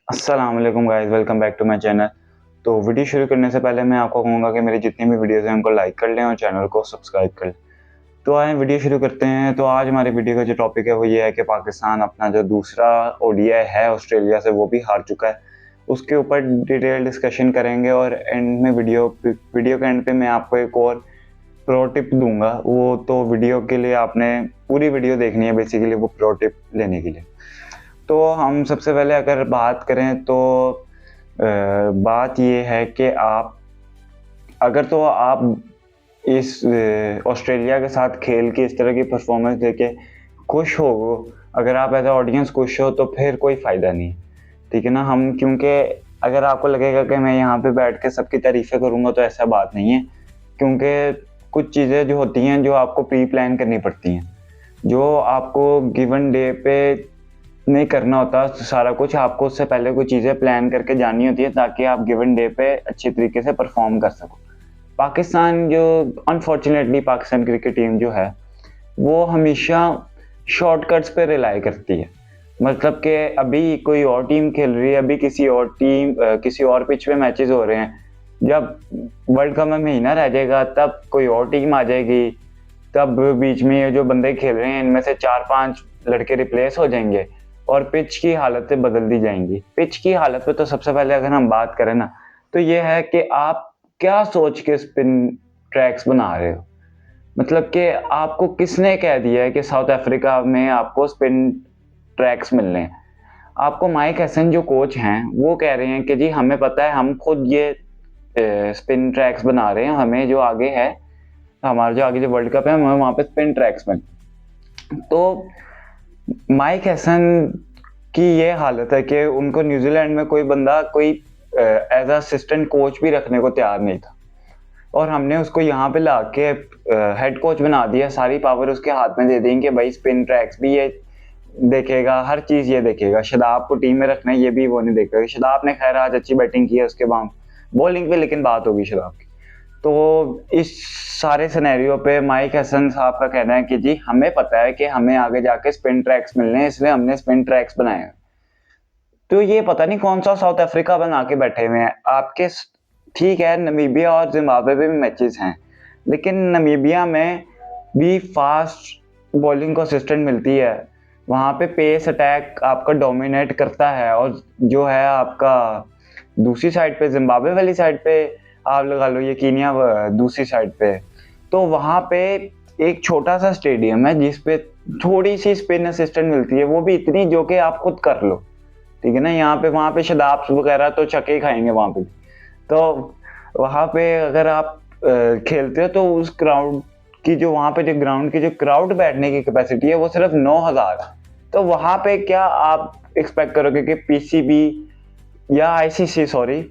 अस्सलाम वालेकुम guys, welcome back to my channel. तो वीडियो शुरू करने से पहले मैं आपको कहूँगा कि मेरी जितनी भी वीडियोज़ हैं उनको लाइक कर लें और चैनल को सब्सक्राइब कर लें। तो आइए वीडियो शुरू करते हैं। तो आज हमारी वीडियो का जो टॉपिक है वो ये है कि पाकिस्तान अपना जो दूसरा ओडीआई है ऑस्ट्रेलिया से वो भी हार चुका है। उसके ऊपर डिटेल डिस्कशन करेंगे और एंड में वीडियो के एंड पे मैं आपको एक और प्रो टिप दूँगा। वो तो वीडियो के लिए आपने पूरी वीडियो देखनी है बेसिकली वो प्रो टिप लेने के लिए। तो हम सबसे पहले अगर बात करें तो बात ये है कि आप इस ऑस्ट्रेलिया के साथ खेल के इस तरह की परफॉर्मेंस देके खुश हो, अगर आप एज अ ऑडियंस खुश हो तो फिर कोई फ़ायदा नहीं, ठीक है ना। हम क्योंकि अगर आपको लगेगा कि मैं यहाँ पे बैठ के सबकी तारीफ़ें करूँगा तो ऐसा बात नहीं है, क्योंकि कुछ चीज़ें जो होती हैं जो आपको प्री प्लान करनी पड़ती हैं, जो आपको गिवन डे पे नहीं करना होता सारा कुछ। आपको उससे पहले कुछ चीज़ें प्लान करके जानी होती है ताकि आप गिवन डे पे अच्छे तरीके से परफॉर्म कर सको। पाकिस्तान जो अनफॉर्चुनेटली पाकिस्तान क्रिकेट टीम जो है वो हमेशा शॉर्टकट्स पे रिलाई करती है। मतलब कि अभी कोई और टीम खेल रही है, अभी किसी और पिच पे मैचेस हो रहे हैं, जब वर्ल्ड कप में महीना रह जाएगा तब कोई और टीम आ जाएगी, तब बीच में ये जो बंदे खेल रहे हैं इनमें से 4-5 लड़के रिप्लेस हो जाएंगे और पिच की हालतें बदल दी जाएंगी। पिच की हालत पे तो सबसे पहले अगर हम बात करें ना तो ये है कि आप क्या सोच के स्पिन ट्रैक्स बना रहे हो। मतलब कि आपको किसने कह दिया है कि साउथ अफ्रीका में आपको स्पिन ट्रैक्स मिलने हैं। आपको माइक हैसन जो कोच हैं वो कह रहे हैं कि जी हमें पता है, हम खुद ये स्पिन ट्रैक्स बना रहे हैं, हमें जो आगे है, हमारा जो आगे जो वर्ल्ड कप है हमें वहाँ पे स्पिन ट्रैक्स बन। तो माइक हैसन की ये हालत है कि उनको न्यूजीलैंड में कोई बंदा कोई एज असिस्टेंट कोच भी रखने को तैयार नहीं था और हमने उसको यहाँ पे ला के हेड कोच बना दिया। सारी पावर उसके हाथ में दे देंगे, भाई स्पिन ट्रैक्स भी ये देखेगा, हर चीज़ ये देखेगा। शदाब को टीम में रखना है ये भी वो नहीं देखेगा। शदाब ने खैर आज अच्छी बैटिंग की है, उसके बाद बॉलिंग पे लेकिन बात होगी शदाब की। तो इस सारे सिनेरियो पे माइक हसन साहब का कहना है कि जी हमें पता है कि हमें आगे जाके स्पिन ट्रैक्स मिलने हैं, इसलिए हमने स्पिन ट्रैक्स बनाए हैं। तो ये पता नहीं कौन सा साउथ अफ्रीका बना के बैठे हुए हैं आपके। ठीक है, नमीबिया और जिम्बाब्वे में भी मैचेस हैं, लेकिन नमीबिया में भी फास्ट बॉलिंग को असिस्टेंट मिलती है, वहाँ पे पेस अटैक आपका डोमिनेट करता है। और जो है आपका दूसरी साइड पे, जिम्बाब्वे वाली साइड पे आप लगा लो, ये कीनिया दूसरी साइड पे, तो वहाँ पे एक छोटा सा स्टेडियम है जिसपे थोड़ी सी स्पिन असिस्टेंट मिलती है, वो भी इतनी जो कि आप खुद कर लो, ठीक है ना। यहाँ पे वहाँ पे शदाब वगैरह तो छक्के खाएंगे वहाँ पे। तो वहाँ पे अगर आप खेलते हो तो उस ग्राउंड की जो वहाँ पे जो ग्राउंड की जो क्राउड बैठने की कैपेसिटी है वो सिर्फ 9,000 है। तो वहाँ पे क्या आप एक्सपेक्ट करोगे कि पीसीबी या आईसीसी, सॉरी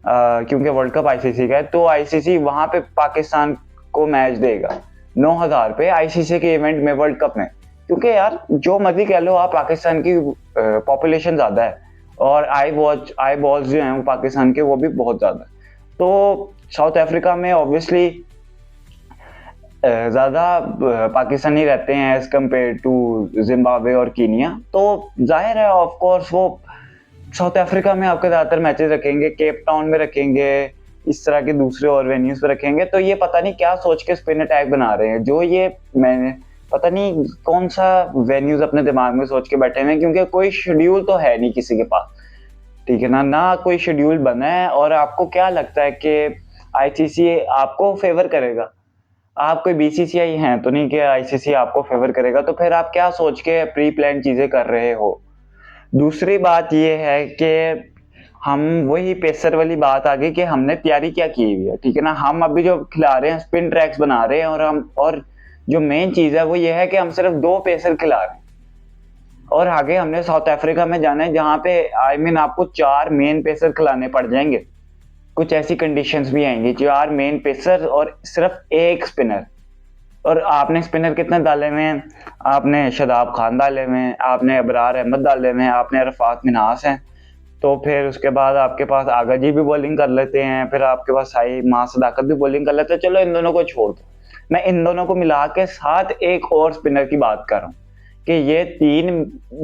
क्योंकि वर्ल्ड कप आईसीसी का है, तो आईसीसी वहाँ पे पाकिस्तान को मैच देगा 9,000 पे आईसीसी के इवेंट में, वर्ल्ड कप में? क्योंकि यार जो मर्जी कह लो आप, पाकिस्तान की पॉपुलेशन ज़्यादा है और आई बॉल्स जो हैं वो पाकिस्तान के वो भी बहुत ज़्यादा है। तो साउथ अफ्रीका में ऑब्वियसली ज़्यादा पाकिस्तानी रहते हैं एज़ कम्पेयर टू जिम्बाब्वे और कीनिया, तो जाहिर है ऑफ कोर्स वो साउथ अफ्रीका में आपके ज़्यादातर मैचेस रखेंगे, केप टाउन में रखेंगे, इस तरह के दूसरे और वेन्यूज पे रखेंगे। तो ये पता नहीं क्या सोच के स्पिन अटैक बना रहे हैं, जो ये मैंने पता नहीं कौन सा वेन्यूज अपने दिमाग में सोच के बैठे हैं, क्योंकि कोई शेड्यूल तो है नहीं किसी के पास, ठीक है ना, ना कोई शेड्यूल बना है। और आपको क्या लगता है कि आईसीसी आपको फेवर करेगा? आप कोई बीसीसीआई हैं तो नहीं कि आईसीसी आपको फेवर करेगा, तो फिर आप क्या सोच के प्री प्लान चीजें कर रहे हो? दूसरी बात ये है कि हम वही पेसर वाली बात आ गई कि हमने तैयारी क्या की हुई है, ठीक है ना। हम अभी जो खिला रहे हैं स्पिन ट्रैक्स बना रहे हैं, और जो मेन चीज है वो ये है कि हम सिर्फ 2 पेसर खिला रहे हैं और आगे हमने साउथ अफ्रीका में जाना है जहाँ पे आपको 4 मेन पेसर खिलाने पड़ जाएंगे। कुछ ऐसी कंडीशंस भी आएंगी, 4 मेन पेसर और सिर्फ 1 स्पिनर। और आपने स्पिनर कितने डाले हुए हैं? आपने शदाब खान डाले हुए हैं, आपने अबरार अहमद डाले हुए हैं, आपने अरफात मिन्हास हैं, तो फिर उसके बाद आपके पास आगा जी भी बॉलिंग कर लेते हैं, फिर आपके पास साई मां सदाकत भी बॉलिंग कर लेते हैं। चलो इन दोनों को छोड़ दो, मैं इन दोनों को मिला के साथ एक और स्पिनर की बात कर रहा हूँ कि ये 3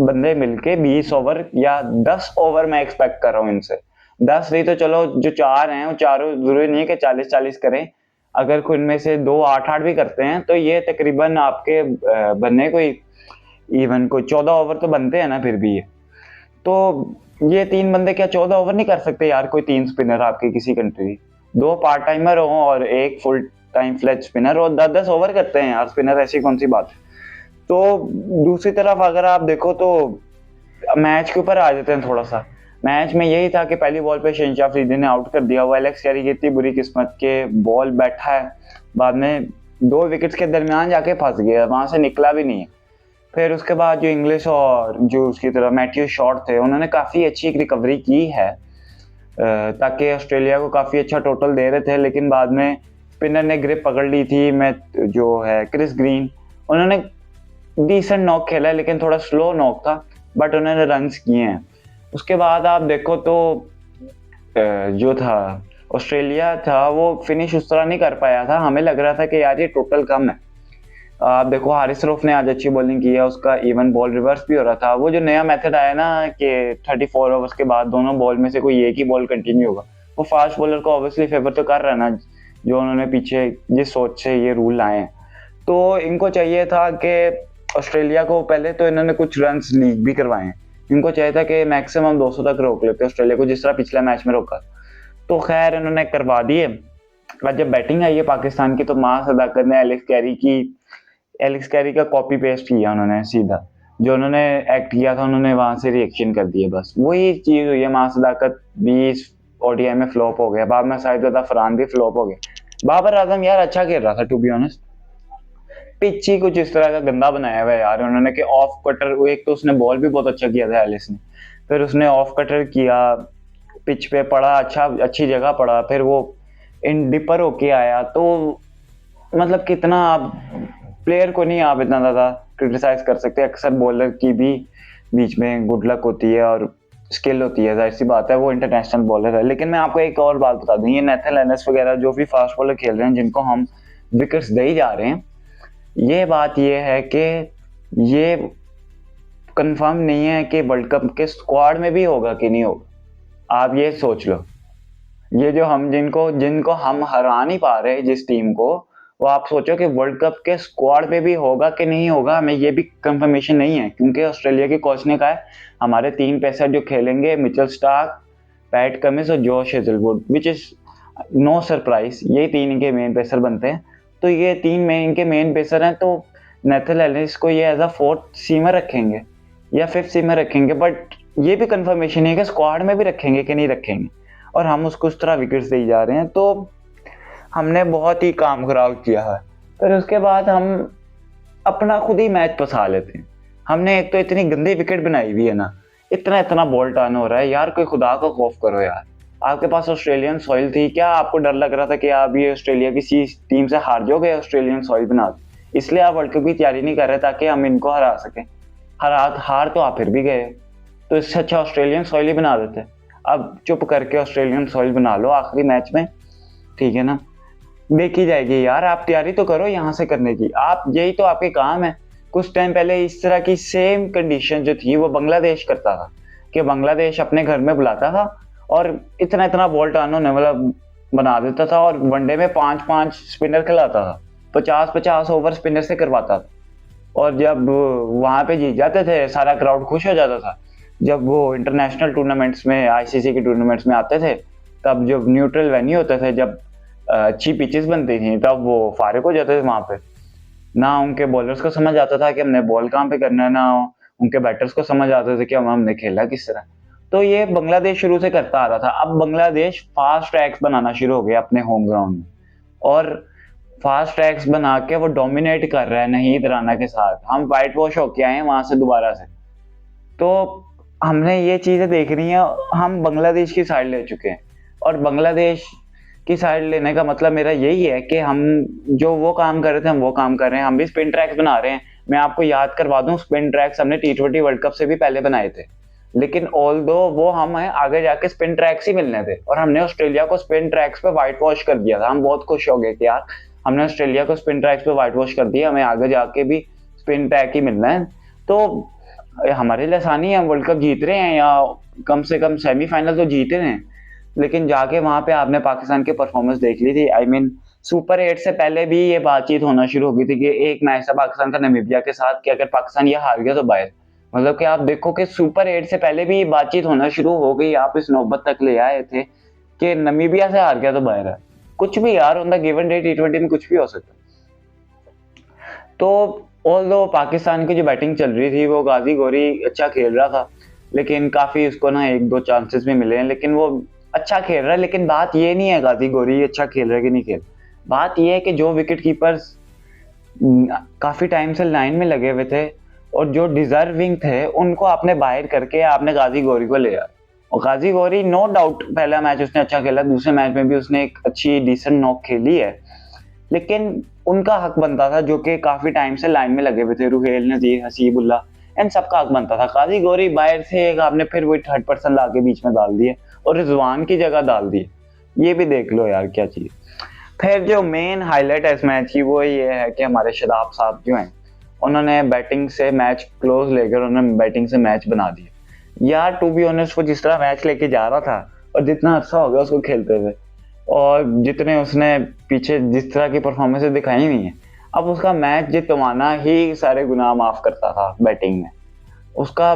बंदे मिलके 20 ओवर या 10 ओवर मैं एक्सपेक्ट कर रहा हूँ इनसे। 10 नहीं तो चलो जो 4 हैं वो चारों जरूरी नहीं है कि 40-40 करें। अगर कोई इनमें से 2 8-8 भी करते हैं तो ये तकरीबन आपके बनने कोई इवन कोई 14 ओवर तो बनते हैं ना फिर भी ये। तो ये 3 बंदे क्या 14 ओवर नहीं कर सकते यार? कोई 3 स्पिनर आपके किसी कंट्री, 2 पार्ट टाइमर हो और 1 फुल टाइम फ्लेज स्पिनर, और 10-10 ओवर करते हैं यार स्पिनर, ऐसी कौन सी बात है? तो दूसरी तरफ अगर आप देखो तो मैच के ऊपर आ जाते हैं थोड़ा सा। मैच में यही था कि पहली बॉल पे शहनशाह अफरीदी ने आउट कर दिया। वो एलेक्स कैरी की इतनी बुरी किस्मत के बॉल बैठा है, बाद में 2 विकेट्स के दरमियान जाके फंस गया, वहां से निकला भी नहीं है। फिर उसके बाद जो इंग्लिश और जो उसकी तरह मैथ्यू शॉर्ट थे, उन्होंने काफ़ी अच्छी एक रिकवरी की है, ताकि ऑस्ट्रेलिया को काफ़ी अच्छा टोटल दे रहे थे। लेकिन बाद में स्पिनर ने ग्रिप पकड़ ली थी, मैं जो है क्रिस ग्रीन, उन्होंने डिसेंट नॉक खेला है लेकिन थोड़ा स्लो नॉक था, बट उन्होंने रन्स किए हैं। उसके बाद आप देखो तो जो था ऑस्ट्रेलिया था वो फिनिश उस तरह नहीं कर पाया था। हमें लग रहा था कि यार ये टोटल कम है। आप देखो हारिस रऊफ ने आज अच्छी बॉलिंग की है, उसका इवन बॉल रिवर्स भी हो रहा था। वो जो नया मेथड आया ना कि 34 ओवर्स के बाद दोनों बॉल में से कोई एक ही बॉल कंटिन्यू होगा, वो फास्ट बॉलर को ऑब्वियसली फेवर तो कर रहा है ना, जो उन्होंने पीछे जिस सोच से ये रूल लाए हैं। तो इनको चाहिए था कि ऑस्ट्रेलिया को पहले तो इन्होंने कुछ रन्स लीग भी करवाए हैं, इनको चाहिए था कि मैक्सिमम 200 तक रोक लेते ऑस्ट्रेलिया को, जिस तरह पिछले मैच में रोका। तो खैर इन्होंने करवा दिए। बाद जब बैटिंग आई है पाकिस्तान की तो मां सदाकत ने एलेक्स कैरी का कॉपी पेस्ट किया उन्होंने सीधा, जो उन्होंने एक्ट किया था उन्होंने वहां से रिएक्शन कर दिया। बस वही चीज हुई है। मां सदाकत भी इस ओडीआई में फ्लॉप हो गया, बाद में शायद फरहान भी फ्लॉप हो गया। बाबर आजम यार अच्छा खेल रहा था टू बी ऑनेस्ट, पिच ही कुछ इस तरह का गंदा बनाया हुआ है यार उन्होंने कि ऑफ कटर, एक तो उसने बॉल भी बहुत अच्छा किया था एलिस ने, फिर उसने ऑफ कटर किया, पिच पे पड़ा, अच्छी जगह पड़ा, फिर वो इन डिपर होके आया। तो मतलब कितना आप प्लेयर को नहीं आप इतना ज्यादा क्रिटिसाइज कर सकते। अक्सर बॉलर की भी बीच में गुड लक होती है और स्किल होती है, जाहिर सी बात है, वो इंटरनेशनल बॉलर है। लेकिन मैं आपको एक और बात बता दूं, ये नेथन एलिस वगैरह जो भी फास्ट बॉलर खेल रहे हैं जिनको हम विकेट्स दे ही जा रहे हैं, ये बात ये है कि ये कंफर्म नहीं है कि वर्ल्ड कप के स्क्वाड में भी होगा कि नहीं होगा। आप ये सोच लो, ये जो हम जिनको हम हरा नहीं पा रहे जिस टीम को, वो आप सोचो कि वर्ल्ड कप के स्क्वाड में भी होगा कि नहीं होगा। हमें ये भी कंफर्मेशन नहीं है, क्योंकि ऑस्ट्रेलिया के कोच ने कहा है हमारे 3 पेसर जो खेलेंगे, मिचेल स्टार्क, पैट कमिंस और Josh Hazlewood, which is no surprise, ये 3 इनके मेन पेसर बनते हैं। तो ये 3 में इनके मेन पेसर हैं, तो नेथन एलिस को ये एज अ 4th सीमर रखेंगे या 5th सीमर रखेंगे, बट ये भी कंफर्मेशन है कि स्क्वाड में भी रखेंगे कि नहीं रखेंगे, और हम उसको उस तरह विकेट्स दे जा रहे हैं। तो हमने बहुत ही काम खराब किया है। फिर उसके बाद हम अपना खुद ही मैच फंसा लेते हैं। हमने एक तो इतनी गंदी विकेट बनाई हुई है ना, इतना बॉल टर्न हो रहा है यार, कोई खुदा का खौफ करो यार। आपके पास ऑस्ट्रेलियन सॉइल थी, क्या आपको डर लग रहा था कि आप ये ऑस्ट्रेलिया किसी टीम से हार जाओगे ऑस्ट्रेलियन सॉइल बना के? इसलिए आप वर्ल्ड कप की तैयारी नहीं कर रहे ताकि हम इनको हरा सकें। हार तो आप फिर भी गए, तो इससे अच्छा ऑस्ट्रेलियन सॉइल ही बना देते। अब चुप करके ऑस्ट्रेलियन सॉइल बना लो आखिरी मैच में, ठीक है ना, देखी जाएगी यार। आप तैयारी तो करो यहाँ से करने की, आप यही तो आपके काम है। कुछ टाइम पहले इस तरह की सेम कंडीशन जो थी वो बांग्लादेश करता था, कि बांग्लादेश अपने घर में बुलाता था और इतना बॉल टर्न होने वाला बना देता था, और वनडे में 5-5 स्पिनर खिलाता था, 50-50 ओवर स्पिनर से करवाता था। और जब वहां पे जीत जाते थे सारा क्राउड खुश हो जाता था। जब वो इंटरनेशनल टूर्नामेंट्स में, आईसीसी के टूर्नामेंट्स में आते थे, तब जब न्यूट्रल वेन्यू होते थे, जब अच्छी पिचेस बनती थी, तब वो फारिग हो जाते थे वहां पे। ना उनके बॉलर्स को समझ आता था कि हमने बॉल कहाँ पे करना है, ना उनके बैटर्स को समझ आते थे कि हमने खेला किस तरह। तो ये बांग्लादेश शुरू से करता आ रहा था। अब बांग्लादेश फास्ट ट्रैक्स बनाना शुरू हो गया अपने होम ग्राउंड में, और फास्ट ट्रैक्स बना के वो डोमिनेट कर रहा है नहीद राना के साथ। हम वाइट वॉश होके आए हैं वहां से दोबारा से। तो हमने ये चीजें देख रही हैं, हम बांग्लादेश की साइड ले चुके हैं, और बांग्लादेश की साइड लेने का मतलब मेरा यही है कि हम जो वो काम कर रहे थे हम वो काम कर रहे हैं। हम भी स्पिन ट्रैक्स बना रहे हैं। मैं आपको याद करवा दूं, स्पिन ट्रैक्स हमने T20 वर्ल्ड कप से भी पहले बनाए थे, लेकिन ऑल्दो वो हमें आगे जाके स्पिन ट्रैक्स ही मिलने थे, और हमने ऑस्ट्रेलिया को स्पिन ट्रैक्स पे व्हाइट वॉश कर दिया था। हम बहुत खुश हो गए कि यार हमने ऑस्ट्रेलिया को स्पिन ट्रैक्स पे व्हाइट वॉश कर दिया, हमें आगे जाके भी स्पिन ट्रैक ही मिलना है। तो हमारे लिए आसानी है, हम वर्ल्ड कप जीत रहे हैं या कम से कम सेमीफाइनल तो जीते रहे हैं। लेकिन जाके वहां पे आपने पाकिस्तान की परफॉर्मेंस देख ली थी। आई मीन सुपर 8 से पहले भी ये बातचीत होना शुरू हो गई थी कि एक मैच था पाकिस्तान का नामीबिया के साथ कि अगर पाकिस्तान ये हार गया तो बाहर। मतलब कि आप देखो कि सुपर 8 से पहले भी ये बातचीत होना शुरू हो गई, आप इस नौबत तक ले आए थे कि नामीबिया से हार गया तो बाहर है। कुछ भी यार, on the given day T20 में कुछ भी हो सकता है। तो ऑल्दो पाकिस्तान की जो बैटिंग चल रही थी वो गाजी गौरी अच्छा खेल रहा था, लेकिन काफी उसको ना एक दो चांसेस भी मिले हैं, लेकिन वो अच्छा खेल रहा है। लेकिन बात ये नहीं है गाजी गौरी अच्छा खेल रहा है कि नहीं खेल, बात ये है कि जो विकेट कीपर्स काफी टाइम से लाइन में लगे हुए थे और जो डिजर्विंग थे उनको आपने बाहर करके आपने गाजी गौरी को लिया। और गाजी गौरी नो डाउट पहला मैच उसने अच्छा खेला, दूसरे मैच में भी उसने एक अच्छी डिसेंट नॉक खेली है, लेकिन उनका हक बनता था जो कि काफी टाइम से लाइन में लगे हुए थे, रुहेल, नजीर, हसीबुल्ला, इन सबका हक बनता था। काजी गौरी बाहर से एक आपने फिर वही थर्ड पर्सन लाके बीच में डाल दिए और रिजवान की जगह डाल दिए। ये भी देख लो यार क्या चीज। फिर जो मेन हाईलाइट है इस मैच की वो ये है कि हमारे शादाब साहब जो हैं उन्होंने बैटिंग से मैच क्लोज लेकर उन्होंने बैटिंग से मैच बना दिया। यार टू बी ऑनेस्ट वो जिस तरह मैच लेके जा रहा था और जितना अच्छा हो गया उसको खेलते हुए और जितने उसने पीछे जिस तरह की परफॉर्मेंस दिखाई हुई है, अब उसका मैच जितवाना ही सारे गुनाह माफ करता था बैटिंग में। उसका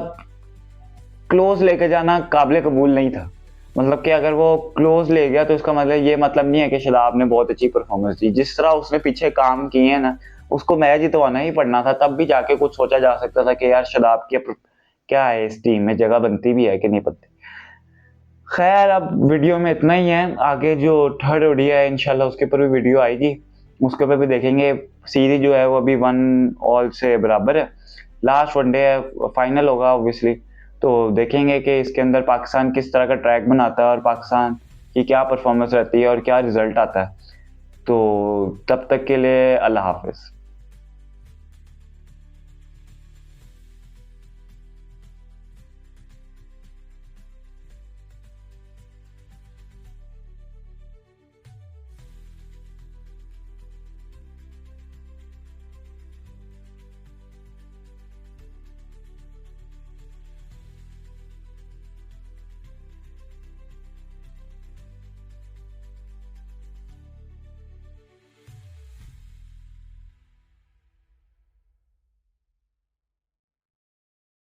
क्लोज लेके जाना काबिल कबूल नहीं था। मतलब कि अगर वो क्लोज ले गया तो उसका मतलब ये मतलब नहीं है कि शादाब ने बहुत अच्छी परफॉर्मेंस दी। जिस तरह उसने पीछे काम किए हैं ना, उसको मैच जितवाना ही पड़ना था, तब भी जाके कुछ सोचा जा सकता था कि यार शादाब की क्या है, इस टीम में जगह बनती भी है कि नहीं बनती। खैर अब वीडियो में इतना ही है, आगे जो थर्ड ओडीआई है इंशाल्लाह उसके ऊपर भी वीडियो आएगी, उसके ऊपर भी देखेंगे। सीरीज जो है वो अभी 1-1 से बराबर है, लास्ट वनडे है, फाइनल होगा ऑब्वियसली। तो देखेंगे कि इसके अंदर पाकिस्तान किस तरह का ट्रैक बनाता है और पाकिस्तान की क्या परफॉर्मेंस रहती है और क्या रिजल्ट आता है। तो तब तक के लिए अल्लाह हाफिज।